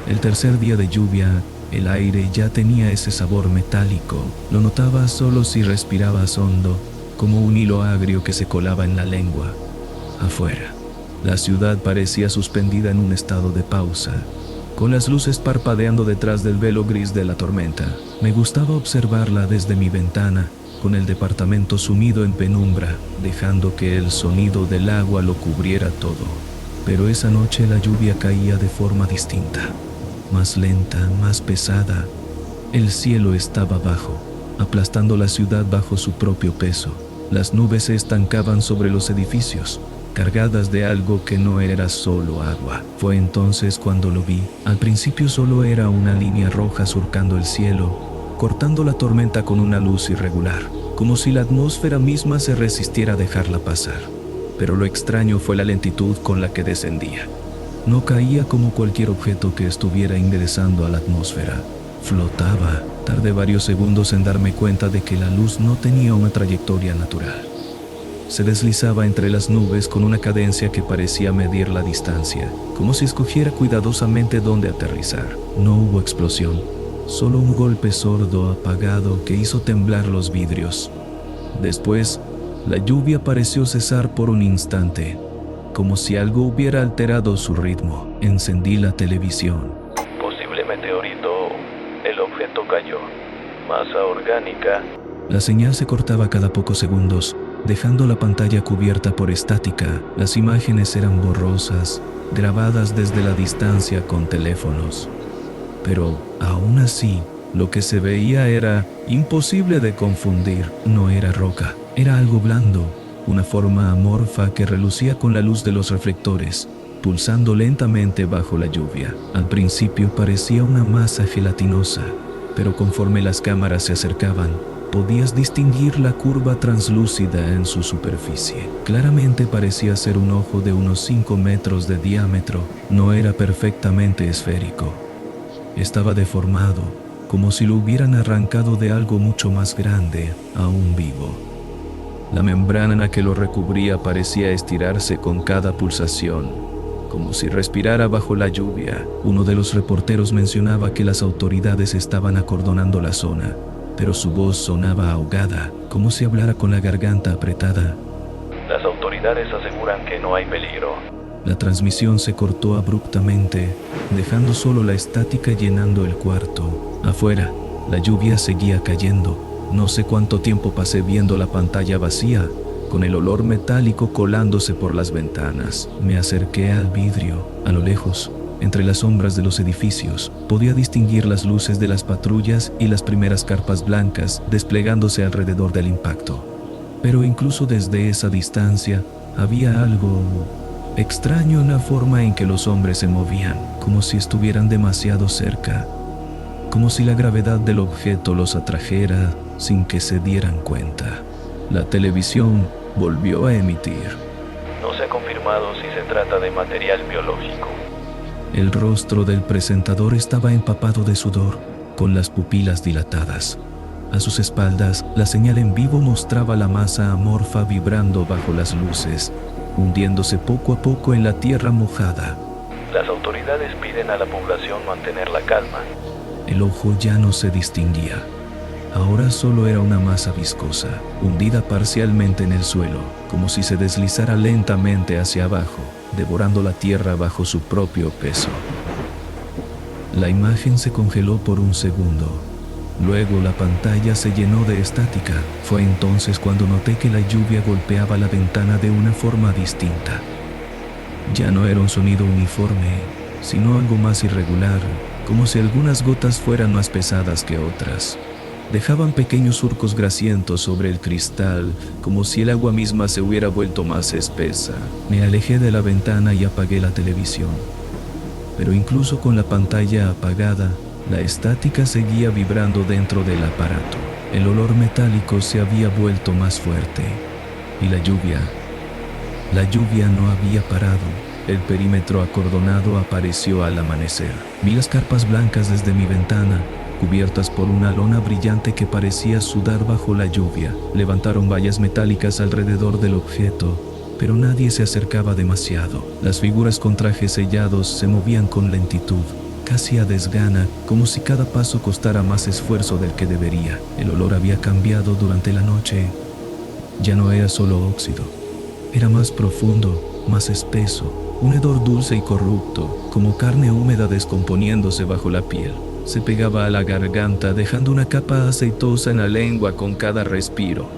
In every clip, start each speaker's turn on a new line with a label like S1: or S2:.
S1: El tercer día de lluvia, el aire ya tenía ese sabor metálico. Lo notabas solo si respirabas hondo, como un hilo agrio que se colaba en la lengua. Afuera, la ciudad parecía suspendida en un estado de pausa, con las luces parpadeando detrás del velo gris de la tormenta. Me gustaba observarla desde mi ventana, con el departamento sumido en penumbra, dejando que el sonido del agua lo cubriera todo. Pero esa noche la lluvia caía de forma distinta, más lenta, más pesada. El cielo estaba bajo, aplastando la ciudad bajo su propio peso. Las nubes se estancaban sobre los edificios, cargadas de algo que no era solo agua. Fue entonces cuando lo vi. Al principio solo era una línea roja surcando el cielo, cortando la tormenta con una luz irregular, como si la atmósfera misma se resistiera a dejarla pasar. Pero lo extraño fue la lentitud con la que descendía. No caía como cualquier objeto que estuviera ingresando a la atmósfera. Flotaba. Tardé varios segundos en darme cuenta de que la luz no tenía una trayectoria natural. Se deslizaba entre las nubes con una cadencia que parecía medir la distancia, como si escogiera cuidadosamente dónde aterrizar. No hubo explosión, solo un golpe sordo, apagado, que hizo temblar los vidrios. Después, la lluvia pareció cesar por un instante, como si algo hubiera alterado su ritmo. Encendí la televisión.
S2: Posible meteorito. El objeto cayó. Masa orgánica.
S1: La señal se cortaba cada pocos segundos, dejando la pantalla cubierta por estática. Las imágenes eran borrosas, grabadas desde la distancia con teléfonos. Pero, aún así, lo que se veía era imposible de confundir. No era roca, era algo blando, una forma amorfa que relucía con la luz de los reflectores, pulsando lentamente bajo la lluvia. Al principio parecía una masa gelatinosa, pero conforme las cámaras se acercaban, podías distinguir la curva translúcida en su superficie. Claramente parecía ser un ojo de unos 5 metros de diámetro. No era perfectamente esférico. Estaba deformado, como si lo hubieran arrancado de algo mucho más grande, aún vivo. La membrana que lo recubría parecía estirarse con cada pulsación, como si respirara bajo la lluvia. Uno de los reporteros mencionaba que las autoridades estaban acordonando la zona, pero su voz sonaba ahogada, como si hablara con la garganta apretada.
S2: Las autoridades aseguran que no hay peligro.
S1: La transmisión se cortó abruptamente, dejando solo la estática llenando el cuarto. Afuera, la lluvia seguía cayendo. No sé cuánto tiempo pasé viendo la pantalla vacía, con el olor metálico colándose por las ventanas. Me acerqué al vidrio. A lo lejos, entre las sombras de los edificios, podía distinguir las luces de las patrullas y las primeras carpas blancas desplegándose alrededor del impacto. Pero incluso desde esa distancia, había algo extraño en la forma en que los hombres se movían, como si estuvieran demasiado cerca, como si la gravedad del objeto los atrajera sin que se dieran cuenta. La televisión volvió a emitir.
S2: No se ha confirmado si se trata de material biológico.
S1: El rostro del presentador estaba empapado de sudor, con las pupilas dilatadas. A sus espaldas, la señal en vivo mostraba la masa amorfa vibrando bajo las luces, hundiéndose poco a poco en la tierra mojada.
S2: Las autoridades piden a la población mantener la calma.
S1: El ojo ya no se distinguía. Ahora solo era una masa viscosa, hundida parcialmente en el suelo, como si se deslizara lentamente hacia abajo, devorando la tierra bajo su propio peso. La imagen se congeló por un segundo. Luego la pantalla se llenó de estática. Fue entonces cuando noté que la lluvia golpeaba la ventana de una forma distinta. Ya no era un sonido uniforme, sino algo más irregular, como si algunas gotas fueran más pesadas que otras. Dejaban pequeños surcos grasientos sobre el cristal, como si el agua misma se hubiera vuelto más espesa. Me alejé de la ventana y apagué la televisión. Pero incluso con la pantalla apagada, la estática seguía vibrando dentro del aparato. El olor metálico se había vuelto más fuerte. Y la lluvia no había parado. El perímetro acordonado apareció al amanecer. Vi las carpas blancas desde mi ventana, cubiertas por una lona brillante que parecía sudar bajo la lluvia. Levantaron vallas metálicas alrededor del objeto, pero nadie se acercaba demasiado. Las figuras con trajes sellados se movían con lentitud, casi a desgana, como si cada paso costara más esfuerzo del que debería. El olor había cambiado durante la noche. Ya no era solo óxido, era más profundo, más espeso, un hedor dulce y corrupto, como carne húmeda descomponiéndose bajo la piel. Se pegaba a la garganta, dejando una capa aceitosa en la lengua con cada respiro.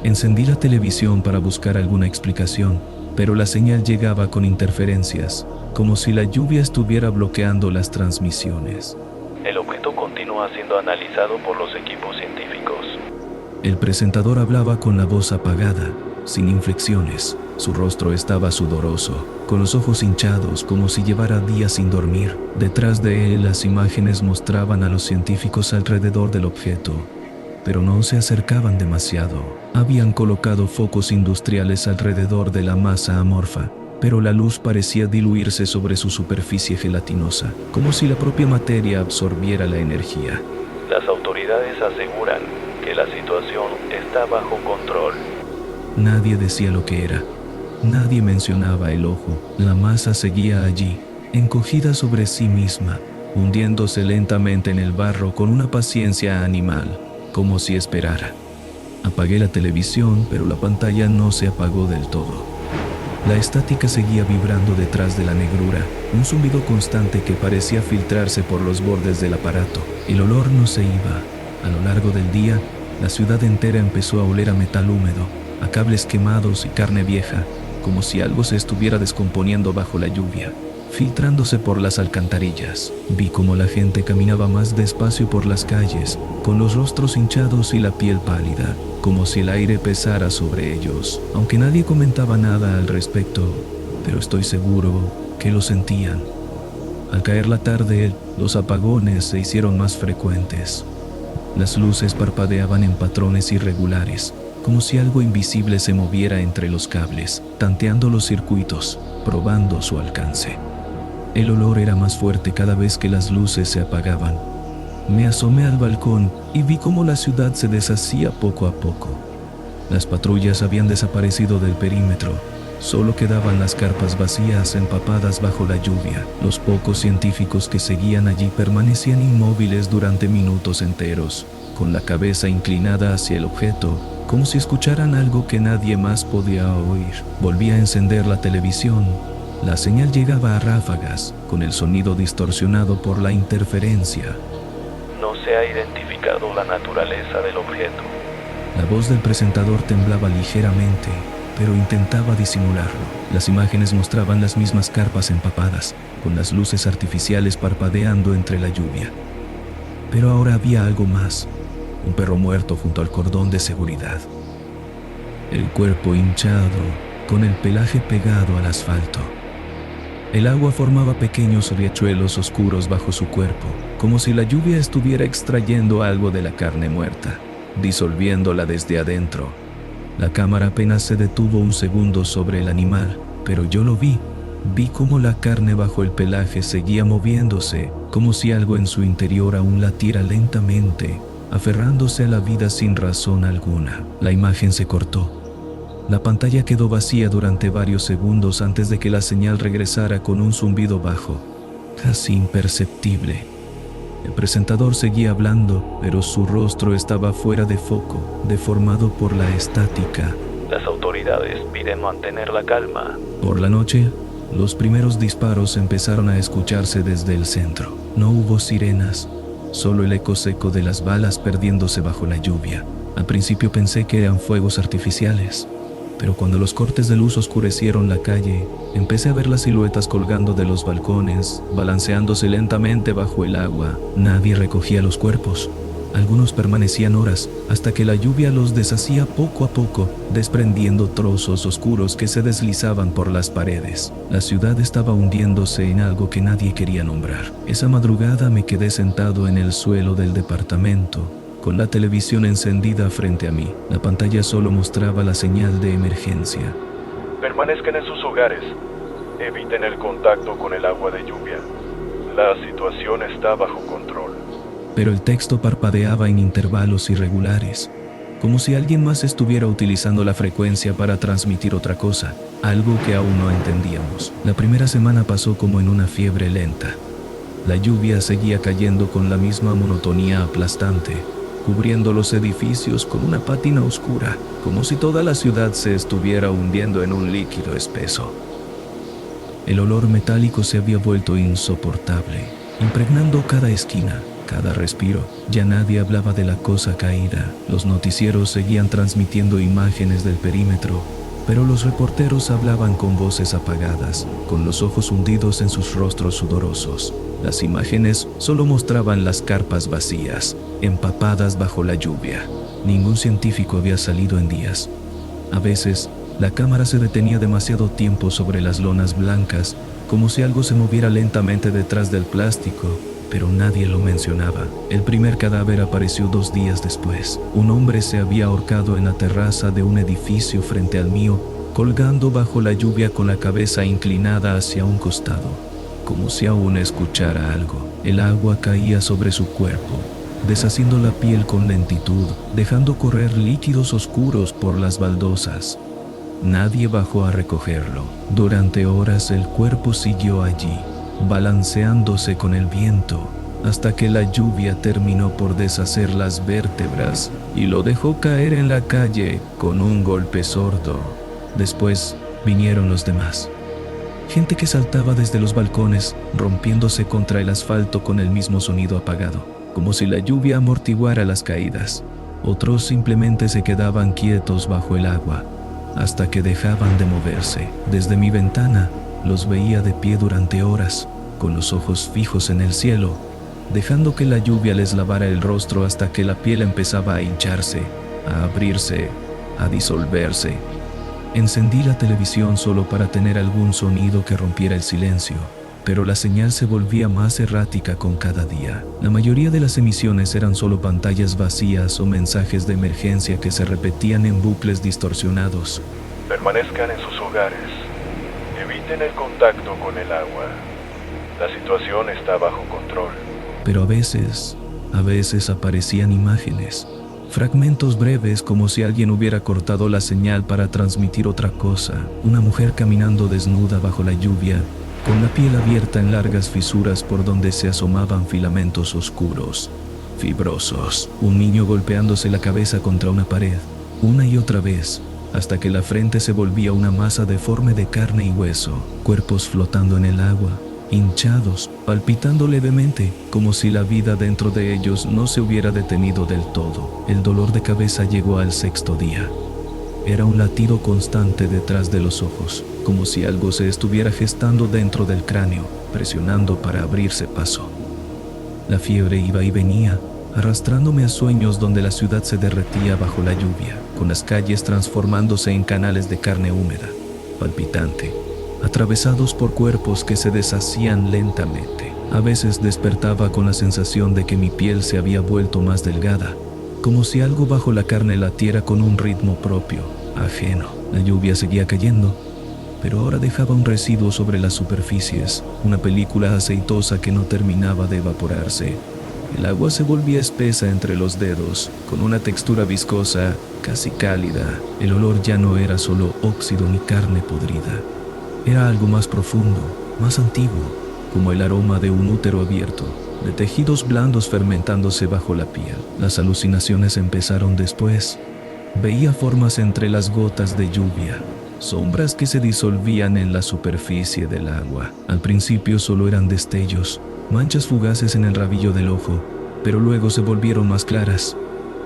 S1: Encendí la televisión para buscar alguna explicación, pero la señal llegaba con interferencias, como si la lluvia estuviera bloqueando las transmisiones.
S2: El objeto continúa siendo analizado por los equipos científicos.
S1: El presentador hablaba con la voz apagada, sin inflexiones. Su rostro estaba sudoroso, con los ojos hinchados como si llevara días sin dormir. Detrás de él las imágenes mostraban a los científicos alrededor del objeto, pero no se acercaban demasiado. Habían colocado focos industriales alrededor de la masa amorfa, pero la luz parecía diluirse sobre su superficie gelatinosa, como si la propia materia absorbiera la energía.
S2: Las autoridades aseguran que la situación está bajo control.
S1: Nadie decía lo que era. Nadie mencionaba el ojo. La masa seguía allí, encogida sobre sí misma, hundiéndose lentamente en el barro con una paciencia animal, como si esperara. Apagué la televisión, pero la pantalla no se apagó del todo. La estática seguía vibrando detrás de la negrura, un zumbido constante que parecía filtrarse por los bordes del aparato. El olor no se iba. A lo largo del día, la ciudad entera empezó a oler a metal húmedo, a cables quemados y carne vieja, como si algo se estuviera descomponiendo bajo la lluvia, filtrándose por las alcantarillas. Vi cómo la gente caminaba más despacio por las calles, con los rostros hinchados y la piel pálida, como si el aire pesara sobre ellos. Aunque nadie comentaba nada al respecto, pero estoy seguro que lo sentían. Al caer la tarde, los apagones se hicieron más frecuentes. Las luces parpadeaban en patrones irregulares, como si algo invisible se moviera entre los cables, tanteando los circuitos, probando su alcance. El olor era más fuerte cada vez que las luces se apagaban. Me asomé al balcón y vi cómo la ciudad se deshacía poco a poco. Las patrullas habían desaparecido del perímetro. Solo quedaban las carpas vacías empapadas bajo la lluvia. Los pocos científicos que seguían allí permanecían inmóviles durante minutos enteros, con la cabeza inclinada hacia el objeto, como si escucharan algo que nadie más podía oír. Volví a encender la televisión. La señal llegaba a ráfagas, con el sonido distorsionado por la interferencia.
S2: No se ha identificado la naturaleza del objeto.
S1: La voz del presentador temblaba ligeramente, pero intentaba disimularlo. Las imágenes mostraban las mismas carpas empapadas, con las luces artificiales parpadeando entre la lluvia. Pero ahora había algo más. Un perro muerto junto al cordón de seguridad. El cuerpo hinchado, con el pelaje pegado al asfalto. El agua formaba pequeños riachuelos oscuros bajo su cuerpo, como si la lluvia estuviera extrayendo algo de la carne muerta, disolviéndola desde adentro. La cámara apenas se detuvo un segundo sobre el animal, pero yo lo vi. Vi cómo la carne bajo el pelaje seguía moviéndose, como si algo en su interior aún latiera lentamente, aferrándose a la vida sin razón alguna. La imagen se cortó. La pantalla quedó vacía durante varios segundos antes de que la señal regresara con un zumbido bajo, casi imperceptible. El presentador seguía hablando, pero su rostro estaba fuera de foco, deformado por la estática.
S2: Las autoridades piden mantener la calma.
S1: Por la noche, los primeros disparos empezaron a escucharse desde el centro. No hubo sirenas, solo el eco seco de las balas perdiéndose bajo la lluvia. Al principio pensé que eran fuegos artificiales, pero cuando los cortes de luz oscurecieron la calle, empecé a ver las siluetas colgando de los balcones, balanceándose lentamente bajo el agua. Nadie recogía los cuerpos. Algunos permanecían horas, hasta que la lluvia los deshacía poco a poco, desprendiendo trozos oscuros que se deslizaban por las paredes. La ciudad estaba hundiéndose en algo que nadie quería nombrar. Esa madrugada me quedé sentado en el suelo del departamento, con la televisión encendida frente a mí. La pantalla solo mostraba la señal de emergencia.
S3: Permanezcan en sus hogares. Eviten el contacto con el agua de lluvia. La situación está bajo control.
S1: Pero el texto parpadeaba en intervalos irregulares, como si alguien más estuviera utilizando la frecuencia para transmitir otra cosa, algo que aún no entendíamos. La primera semana pasó como en una fiebre lenta. La lluvia seguía cayendo con la misma monotonía aplastante, cubriendo los edificios con una pátina oscura, como si toda la ciudad se estuviera hundiendo en un líquido espeso. El olor metálico se había vuelto insoportable, impregnando cada esquina, cada respiro. Ya nadie hablaba de la cosa caída. Los noticieros seguían transmitiendo imágenes del perímetro, pero los reporteros hablaban con voces apagadas, con los ojos hundidos en sus rostros sudorosos. Las imágenes solo mostraban las carpas vacías, empapadas bajo la lluvia. Ningún científico había salido en días. A veces, la cámara se detenía demasiado tiempo sobre las lonas blancas, como si algo se moviera lentamente detrás del plástico, pero nadie lo mencionaba. El primer cadáver apareció 2 días después. Un hombre se había ahorcado en la terraza de un edificio frente al mío, colgando bajo la lluvia con la cabeza inclinada hacia un costado, como si aún escuchara algo. El agua caía sobre su cuerpo, deshaciendo la piel con lentitud, dejando correr líquidos oscuros por las baldosas. Nadie bajó a recogerlo. Durante horas el cuerpo siguió allí, balanceándose con el viento, hasta que la lluvia terminó por deshacer las vértebras y lo dejó caer en la calle con un golpe sordo. Después vinieron los demás. Gente que saltaba desde los balcones, rompiéndose contra el asfalto con el mismo sonido apagado, como si la lluvia amortiguara las caídas. Otros simplemente se quedaban quietos bajo el agua, hasta que dejaban de moverse. Desde mi ventana, los veía de pie durante horas, con los ojos fijos en el cielo, dejando que la lluvia les lavara el rostro hasta que la piel empezaba a hincharse, a abrirse, a disolverse. Encendí la televisión solo para tener algún sonido que rompiera el silencio, pero la señal se volvía más errática con cada día. La mayoría de las emisiones eran solo pantallas vacías o mensajes de emergencia que se repetían en bucles distorsionados.
S3: Permanezcan en sus hogares. Eviten el contacto con el agua. La situación está bajo control.
S1: Pero a veces aparecían imágenes, fragmentos breves como si alguien hubiera cortado la señal para transmitir otra cosa. Una mujer caminando desnuda bajo la lluvia, con la piel abierta en largas fisuras por donde se asomaban filamentos oscuros, fibrosos. Un niño golpeándose la cabeza contra una pared, una y otra vez, hasta que la frente se volvía una masa deforme de carne y hueso. Cuerpos flotando en el agua, hinchados, palpitando levemente, como si la vida dentro de ellos no se hubiera detenido del todo. El dolor de cabeza llegó al 6.º día. Era un latido constante detrás de los ojos, como si algo se estuviera gestando dentro del cráneo, presionando para abrirse paso. La fiebre iba y venía, arrastrándome a sueños donde la ciudad se derretía bajo la lluvia, con las calles transformándose en canales de carne húmeda, palpitante, atravesados por cuerpos que se deshacían lentamente. A veces despertaba con la sensación de que mi piel se había vuelto más delgada, como si algo bajo la carne latiera con un ritmo propio, ajeno. La lluvia seguía cayendo, pero ahora dejaba un residuo sobre las superficies, una película aceitosa que no terminaba de evaporarse. El agua se volvía espesa entre los dedos, con una textura viscosa, casi cálida. El olor ya no era solo óxido ni carne podrida. Era algo más profundo, más antiguo, como el aroma de un útero abierto, de tejidos blandos fermentándose bajo la piel. Las alucinaciones empezaron después. Veía formas entre las gotas de lluvia, sombras que se disolvían en la superficie del agua. Al principio solo eran destellos, manchas fugaces en el rabillo del ojo, pero luego se volvieron más claras.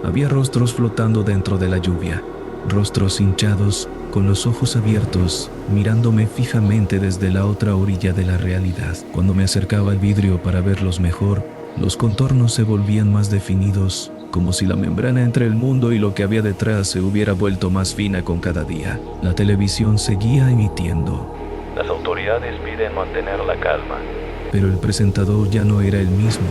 S1: Había rostros flotando dentro de la lluvia, rostros hinchados, con los ojos abiertos, mirándome fijamente desde la otra orilla de la realidad. Cuando me acercaba al vidrio para verlos mejor, los contornos se volvían más definidos, como si la membrana entre el mundo y lo que había detrás se hubiera vuelto más fina con cada día. La televisión seguía emitiendo.
S2: Las autoridades piden mantener la calma.
S1: Pero el presentador ya no era el mismo.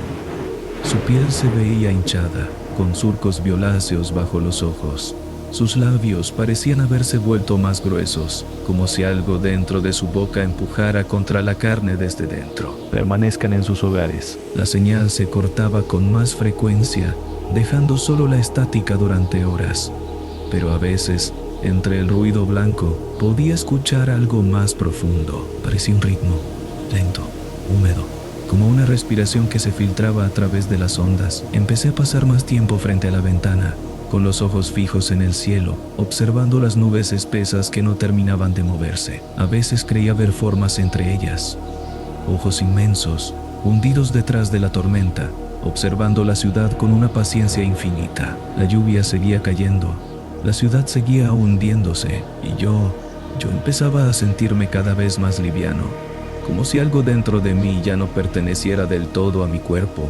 S1: Su piel se veía hinchada, con surcos violáceos bajo los ojos. Sus labios parecían haberse vuelto más gruesos, como si algo dentro de su boca empujara contra la carne desde dentro.
S2: Permanezcan en sus hogares.
S1: La señal se cortaba con más frecuencia, dejando solo la estática durante horas. Pero a veces, entre el ruido blanco, podía escuchar algo más profundo. Parecía un ritmo, lento, húmedo, como una respiración que se filtraba a través de las ondas. Empecé a pasar más tiempo frente a la ventana, con los ojos fijos en el cielo, observando las nubes espesas que no terminaban de moverse. A veces creía ver formas entre ellas, ojos inmensos, hundidos detrás de la tormenta, observando la ciudad con una paciencia infinita. La lluvia seguía cayendo, la ciudad seguía hundiéndose, y yo empezaba a sentirme cada vez más liviano, como si algo dentro de mí ya no perteneciera del todo a mi cuerpo.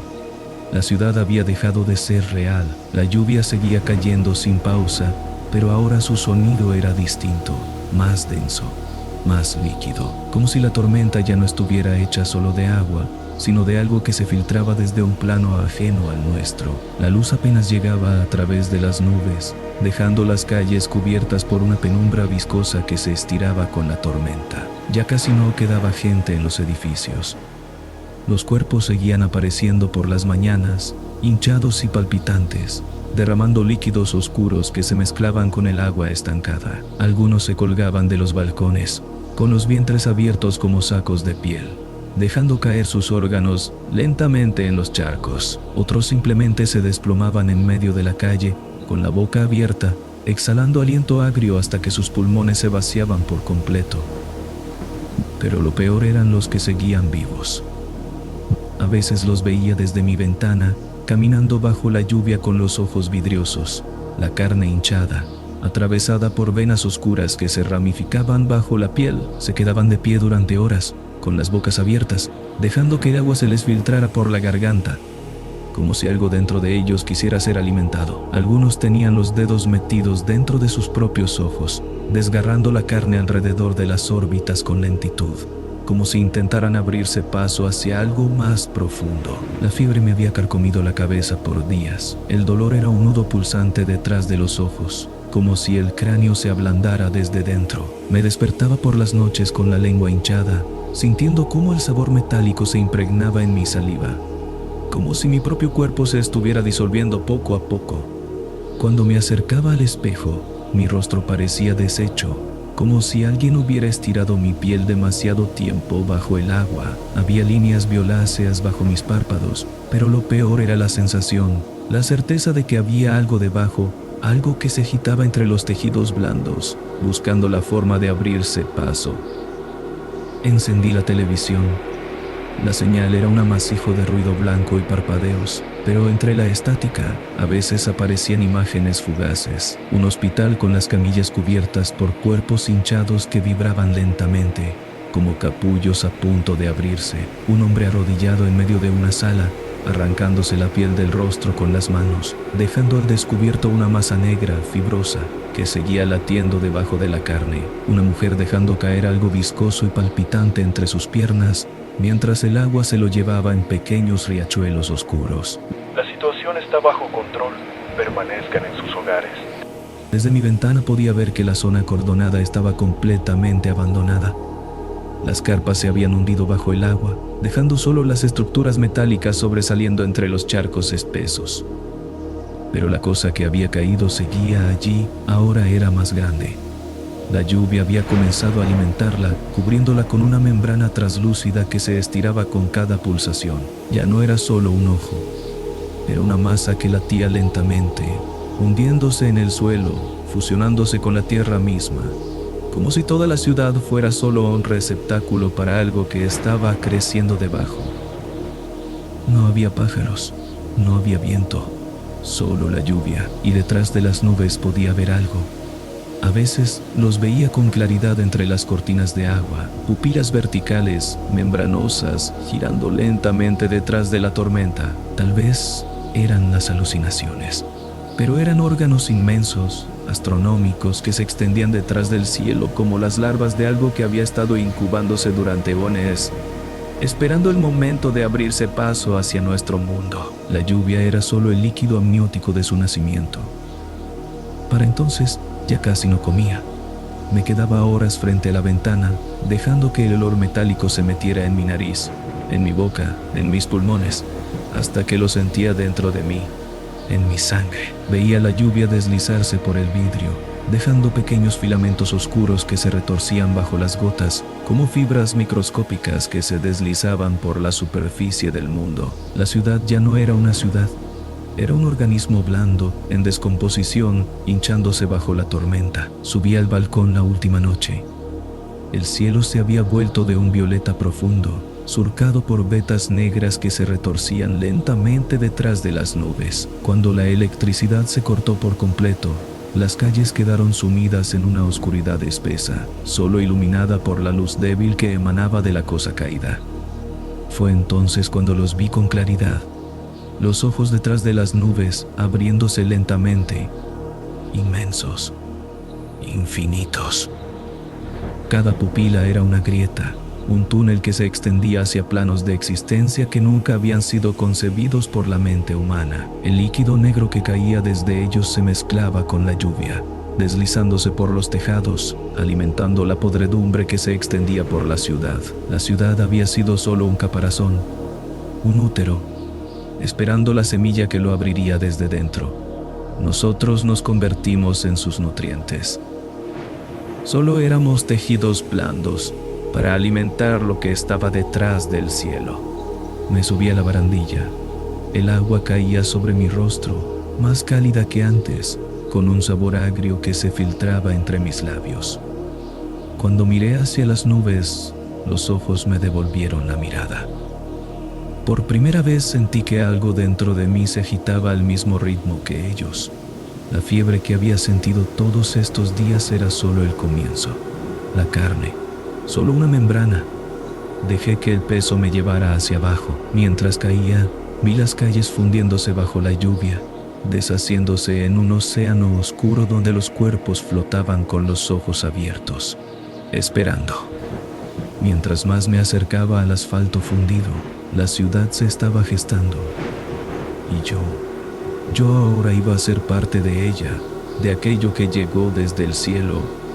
S1: La ciudad había dejado de ser real, la lluvia seguía cayendo sin pausa, pero ahora su sonido era distinto, más denso, más líquido, como si la tormenta ya no estuviera hecha solo de agua, sino de algo que se filtraba desde un plano ajeno al nuestro. La luz apenas llegaba a través de las nubes, dejando las calles cubiertas por una penumbra viscosa que se estiraba con la tormenta. Ya casi no quedaba gente en los edificios. Los cuerpos seguían apareciendo por las mañanas, hinchados y palpitantes, derramando líquidos oscuros que se mezclaban con el agua estancada. Algunos se colgaban de los balcones, con los vientres abiertos como sacos de piel, dejando caer sus órganos lentamente en los charcos. Otros simplemente se desplomaban en medio de la calle, con la boca abierta, exhalando aliento agrio hasta que sus pulmones se vaciaban por completo. Pero lo peor eran los que seguían vivos. A veces los veía desde mi ventana, caminando bajo la lluvia con los ojos vidriosos, la carne hinchada, atravesada por venas oscuras que se ramificaban bajo la piel. Se quedaban de pie durante horas, con las bocas abiertas, dejando que el agua se les filtrara por la garganta, como si algo dentro de ellos quisiera ser alimentado. Algunos tenían los dedos metidos dentro de sus propios ojos, desgarrando la carne alrededor de las órbitas con lentitud, como si intentaran abrirse paso hacia algo más profundo. La fiebre me había carcomido la cabeza por días. El dolor era un nudo pulsante detrás de los ojos, como si el cráneo se ablandara desde dentro. Me despertaba por las noches con la lengua hinchada, sintiendo cómo el sabor metálico se impregnaba en mi saliva, como si mi propio cuerpo se estuviera disolviendo poco a poco. Cuando me acercaba al espejo, mi rostro parecía deshecho, como si alguien hubiera estirado mi piel demasiado tiempo bajo el agua. Había líneas violáceas bajo mis párpados, pero lo peor era la sensación, la certeza de que había algo debajo, algo que se agitaba entre los tejidos blandos, buscando la forma de abrirse paso. Encendí la televisión. La señal era un amasijo de ruido blanco y parpadeos, pero entre la estática, a veces aparecían imágenes fugaces. Un hospital con las camillas cubiertas por cuerpos hinchados que vibraban lentamente, como capullos a punto de abrirse. Un hombre arrodillado en medio de una sala, arrancándose la piel del rostro con las manos, dejando al descubierto una masa negra, fibrosa, que seguía latiendo debajo de la carne. Una mujer dejando caer algo viscoso y palpitante entre sus piernas, mientras el agua se lo llevaba en pequeños riachuelos oscuros.
S3: La situación está bajo control. Permanezcan en sus hogares.
S1: Desde mi ventana podía ver que la zona acordonada estaba completamente abandonada. Las carpas se habían hundido bajo el agua, dejando solo las estructuras metálicas sobresaliendo entre los charcos espesos. Pero la cosa que había caído seguía allí, ahora era más grande. La lluvia había comenzado a alimentarla, cubriéndola con una membrana translúcida que se estiraba con cada pulsación. Ya no era solo un ojo, era una masa que latía lentamente, hundiéndose en el suelo, fusionándose con la tierra misma, como si toda la ciudad fuera solo un receptáculo para algo que estaba creciendo debajo. No había pájaros, no había viento, solo la lluvia, y detrás de las nubes podía ver algo. A veces los veía con claridad entre las cortinas de agua, pupilas verticales, membranosas, girando lentamente detrás de la tormenta. Tal vez eran las alucinaciones, pero eran órganos inmensos, astronómicos, que se extendían detrás del cielo como las larvas de algo que había estado incubándose durante eones, esperando el momento de abrirse paso hacia nuestro mundo. La lluvia era solo el líquido amniótico de su nacimiento. Para entonces, ya casi no comía. Me quedaba horas frente a la ventana, dejando que el olor metálico se metiera en mi nariz, en mi boca, en mis pulmones, hasta que lo sentía dentro de mí, en mi sangre. Veía la lluvia deslizarse por el vidrio, dejando pequeños filamentos oscuros que se retorcían bajo las gotas, como fibras microscópicas que se deslizaban por la superficie del mundo. La ciudad ya no era una ciudad. Era un organismo blando, en descomposición, hinchándose bajo la tormenta. Subí al balcón la última noche. El cielo se había vuelto de un violeta profundo, surcado por vetas negras que se retorcían lentamente detrás de las nubes. Cuando la electricidad se cortó por completo, las calles quedaron sumidas en una oscuridad espesa, solo iluminada por la luz débil que emanaba de la cosa caída. Fue entonces cuando los vi con claridad, los ojos detrás de las nubes abriéndose lentamente, inmensos, infinitos. Cada pupila era una grieta, un túnel que se extendía hacia planos de existencia que nunca habían sido concebidos por la mente humana. El líquido negro que caía desde ellos se mezclaba con la lluvia, deslizándose por los tejados, alimentando la podredumbre que se extendía por la ciudad. La ciudad había sido solo un caparazón, un útero, esperando la semilla que lo abriría desde dentro. Nosotros nos convertimos en sus nutrientes. Solo éramos tejidos blandos para alimentar lo que estaba detrás del cielo. Me subí a la barandilla. El agua caía sobre mi rostro, más cálida que antes, con un sabor agrio que se filtraba entre mis labios. Cuando miré hacia las nubes, los ojos me devolvieron la mirada. Por primera vez sentí que algo dentro de mí se agitaba al mismo ritmo que ellos. La fiebre que había sentido todos estos días era solo el comienzo. La carne, solo una membrana. Dejé que el peso me llevara hacia abajo. Mientras caía, vi las calles fundiéndose bajo la lluvia, deshaciéndose en un océano oscuro donde los cuerpos flotaban con los ojos abiertos, esperando. Mientras más me acercaba al asfalto fundido, la ciudad se estaba gestando. Y yo ahora iba a ser parte de ella, de aquello que llegó desde el cielo